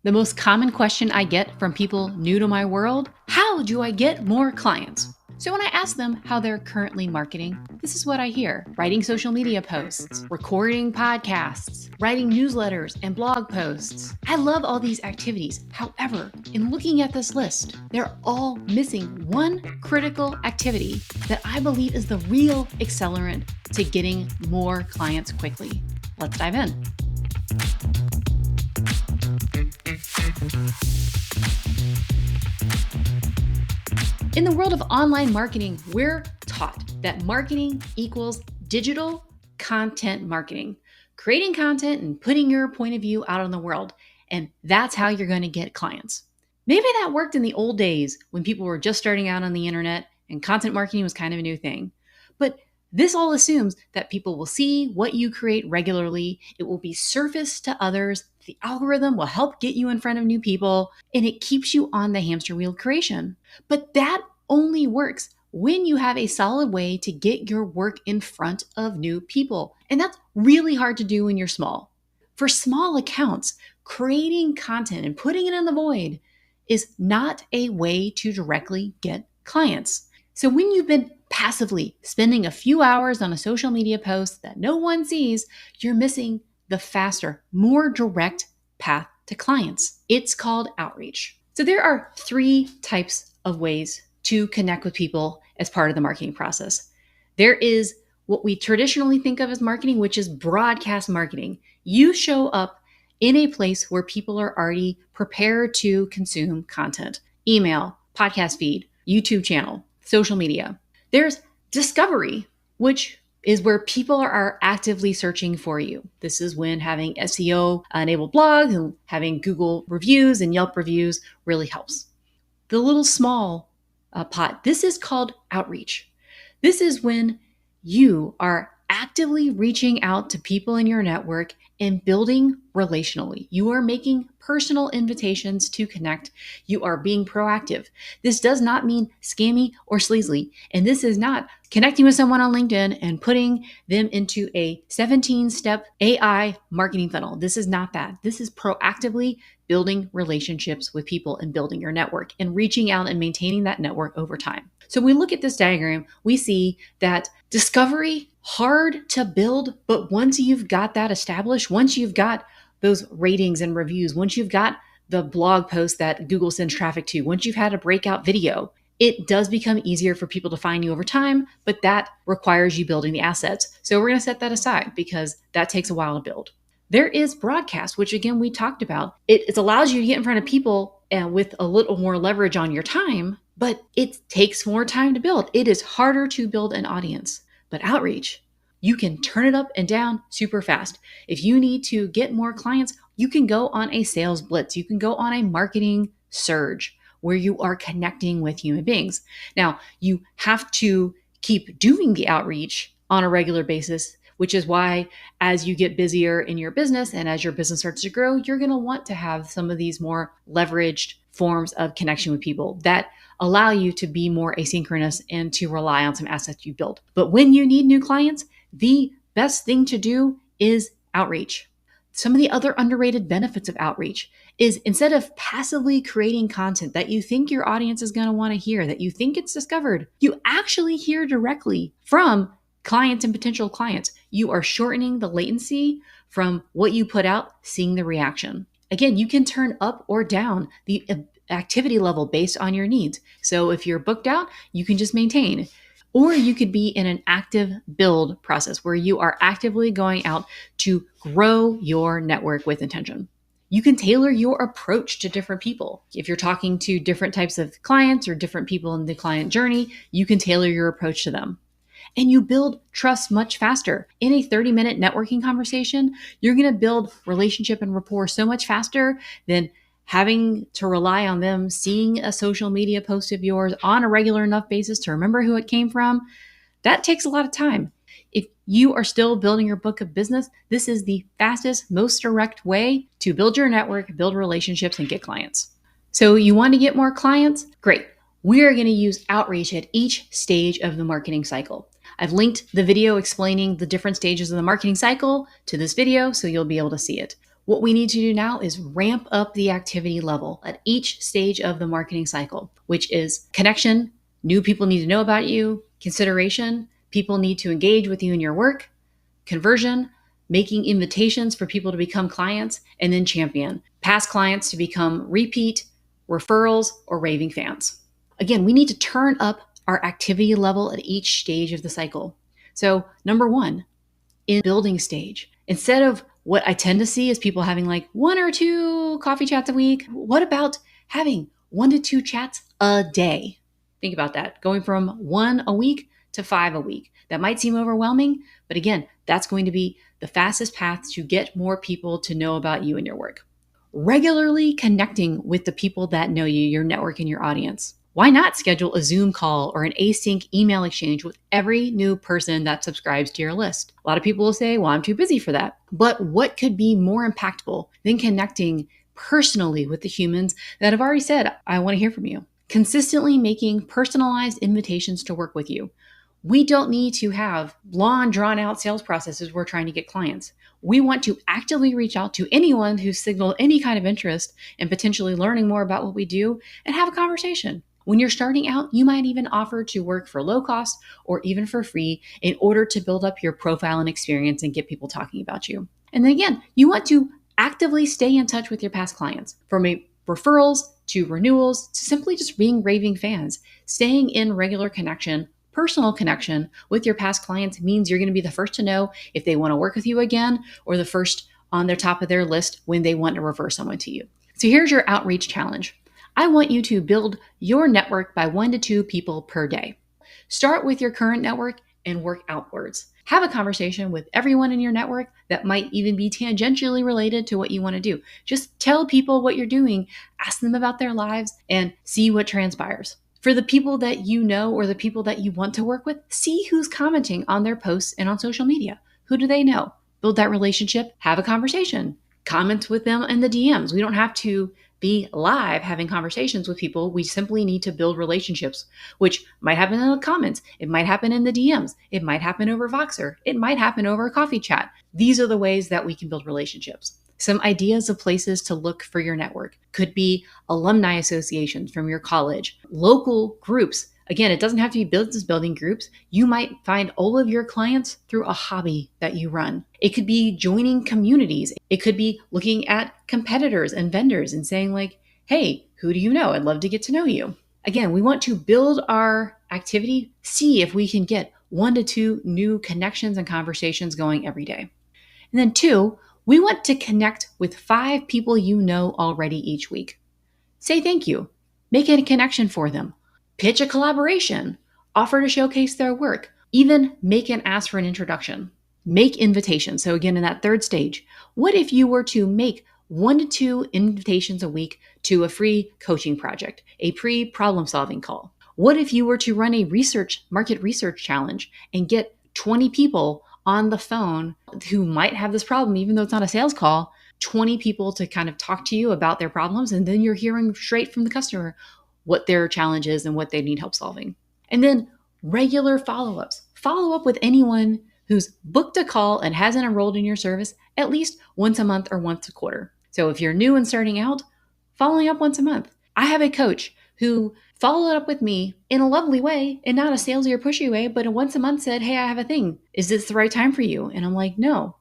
The most common question I get from people new to my world: how do I get more clients? So when I ask them how they're currently marketing, this is what I hear: writing social media posts, recording podcasts, writing newsletters and blog posts. I love all these activities. However, in looking at this list, they're all missing one critical activity that I believe is the real accelerant to getting more clients quickly. Let's dive in. In the world of online marketing, we're taught that marketing equals digital content marketing, creating content and putting your point of view out in the world. And that's how you're going to get clients. Maybe that worked in the old days when people were just starting out on the internet and content marketing was kind of a new thing. But this all assumes that people will see what you create regularly. It will be surfaced to others. The algorithm will help get you in front of new people, and it keeps you on the hamster wheel creation. But that only works when you have a solid way to get your work in front of new people. And that's really hard to do when you're small. For small accounts, creating content and putting it in the void is not a way to directly get clients. So when you've been passively spending a few hours on a social media post that no one sees, you're missing the faster, more direct path to clients. It's called outreach. So there are three types of ways to connect with people as part of the marketing process. There is what we traditionally think of as marketing, which is broadcast marketing. You show up in a place where people are already prepared to consume content: email, podcast feed, YouTube channel, social media. There's discovery, which is where people are actively searching for you. This is when having SEO enabled blogs and having Google reviews and Yelp reviews really helps. The little small pot, this is called outreach. This is when you are actively reaching out to people in your network and building relationally. You are making personal invitations to connect. You are being proactive. This does not mean scammy or sleazy. And this is not connecting with someone on LinkedIn and putting them into a 17-step AI marketing funnel. This is not that. This is proactively building relationships with people and building your network and reaching out and maintaining that network over time. So when we look at this diagram, we see that discovery, hard to build, but once you've got that established, once you've got those ratings and reviews, once you've got the blog post that Google sends traffic to, once you've had a breakout video, it does become easier for people to find you over time, but that requires you building the assets. So we're going to set that aside because that takes a while to build. There is broadcast, which again, we talked about. It allows you to get in front of people and with a little more leverage on your time, but it takes more time to build. It is harder to build an audience. But outreach, you can turn it up and down super fast. If you need to get more clients, you can go on a sales blitz. You can go on a marketing surge where you are connecting with human beings. Now, you have to keep doing the outreach on a regular basis, which is why as you get busier in your business and as your business starts to grow, you're going to want to have some of these more leveraged forms of connection with people that allow you to be more asynchronous and to rely on some assets you build. But when you need new clients, the best thing to do is outreach. Some of the other underrated benefits of outreach is instead of passively creating content that you think your audience is going to want to hear, that you think it's discovered, you actually hear directly from clients and potential clients. You are shortening the latency from what you put out, seeing the reaction. Again, you can turn up or down the activity level based on your needs. So if you're booked out, you can just maintain. Or you could be in an active build process where you are actively going out to grow your network with intention. You can tailor your approach to different people. If you're talking to different types of clients or different people in the client journey, you can tailor your approach to them. And you build trust much faster. In a 30-minute networking conversation, you're going to build relationship and rapport so much faster than having to rely on them seeing a social media post of yours on a regular enough basis to remember who it came from. That takes a lot of time. If you are still building your book of business, this is the fastest, most direct way to build your network, build relationships, and get clients. So you want to get more clients? Great. We are going to use outreach at each stage of the marketing cycle. I've linked the video explaining the different stages of the marketing cycle to this video, so you'll be able to see it. What we need to do now is ramp up the activity level at each stage of the marketing cycle, which is connection, new people need to know about you, consideration, people need to engage with you in your work, conversion, making invitations for people to become clients, and then champion, past clients to become repeat, referrals, or raving fans. Again, we need to turn up our activity level at each stage of the cycle. So, number one, in building stage, instead of what I tend to see is people having like 1 or 2 coffee chats a week, what about having 1 to 2 chats a day? Think about that, going from 1 a week to 5 a week. That might seem overwhelming, but again, that's going to be the fastest path to get more people to know about you and your work. Regularly connecting with the people that know you, your network, and your audience. Why not schedule a Zoom call or an async email exchange with every new person that subscribes to your list? A lot of people will say, well, I'm too busy for that. But what could be more impactful than connecting personally with the humans that have already said, I want to hear from you? Consistently making personalized invitations to work with you. We don't need to have long, drawn out sales processes we're trying to get clients. We want to actively reach out to anyone who's signaled any kind of interest in potentially learning more about what we do and have a conversation. When you're starting out, you might even offer to work for low cost or even for free in order to build up your profile and experience and get people talking about you. And then again, you want to actively stay in touch with your past clients, from referrals to renewals to simply just being raving fans. Staying in regular connection, personal connection with your past clients means you're going to be the first to know if they want to work with you again or the first on their top of their list when they want to refer someone to you. So here's your outreach challenge. I want you to build your network by 1 to 2 people per day. Start with your current network and work outwards. Have a conversation with everyone in your network that might even be tangentially related to what you want to do. Just tell people what you're doing, ask them about their lives, and see what transpires. For the people that you know or the people that you want to work with, see who's commenting on their posts and on social media. Who do they know? Build that relationship, have a conversation, comment with them in the DMs. We don't have to be live having conversations with people. We simply need to build relationships, which might happen in the comments. It might happen in the DMs. It might happen over Voxer. It might happen over a coffee chat. These are the ways that we can build relationships. Some ideas of places to look for your network could be alumni associations from your college, local groups. Again, it doesn't have to be business building groups. You might find all of your clients through a hobby that you run. It could be joining communities. It could be looking at competitors and vendors and saying like, hey, who do you know? I'd love to get to know you. Again, we want to build our activity, see if we can get 1 to 2 new connections and conversations going every day. And then 2, we want to connect with 5 people you know already each week. Say thank you. Make a connection for them. Pitch a collaboration. Offer to showcase their work. Even make an ask for an introduction. Make invitations. So again, in that 3rd stage, what if you were to make 1 to 2 invitations a week to a free coaching project, a pre-problem solving call? What if you were to run a market research challenge and get 20 people on the phone who might have this problem, even though it's not a sales call, 20 people to kind of talk to you about their problems, and then you're hearing straight from the customer what their challenge is and what they need help solving. And then regular follow-ups. Follow up with anyone who's booked a call and hasn't enrolled in your service at least once a month or once a quarter. So if you're new and starting out, following up once a month. I have a coach who followed up with me in a lovely way and not a salesy or pushy way, but once a month said, hey, I have a thing. Is this the right time for you? And I'm like, no,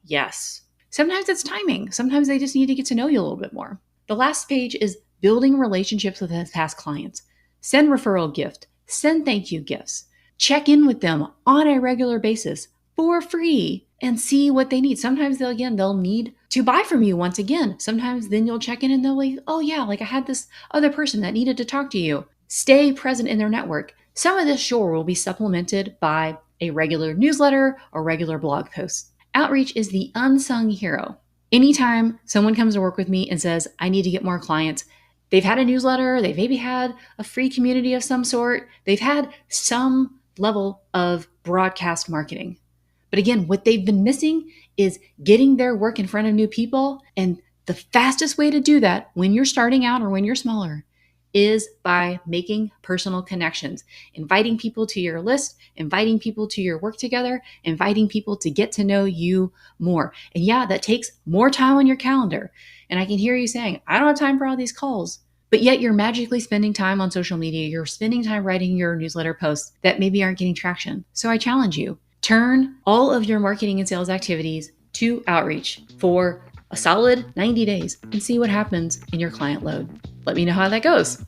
yes. Sometimes it's timing. Sometimes they just need to get to know you a little bit more. The last page is building relationships with past clients. Send referral gift, send thank you gifts, check in with them on a regular basis for free and see what they need. Sometimes they'll need to buy from you once again. Sometimes then you'll check in and they'll like, oh yeah, like I had this other person that needed to talk to you. Stay present in their network. Some of this sure will be supplemented by a regular newsletter or regular blog posts. Outreach is the unsung hero. Anytime someone comes to work with me and says, I need to get more clients, they've had a newsletter, they've maybe had a free community of some sort, they've had some level of broadcast marketing. But again, what they've been missing is getting their work in front of new people. And the fastest way to do that when you're starting out or when you're smaller is by making personal connections, inviting people to your list, inviting people to your work together, inviting people to get to know you more. And yeah, that takes more time on your calendar. And I can hear you saying, I don't have time for all these calls. But yet you're magically spending time on social media. You're spending time writing your newsletter posts that maybe aren't getting traction. So I challenge you, turn all of your marketing and sales activities to outreach for a solid 90 days and see what happens in your client load. Let me know how that goes.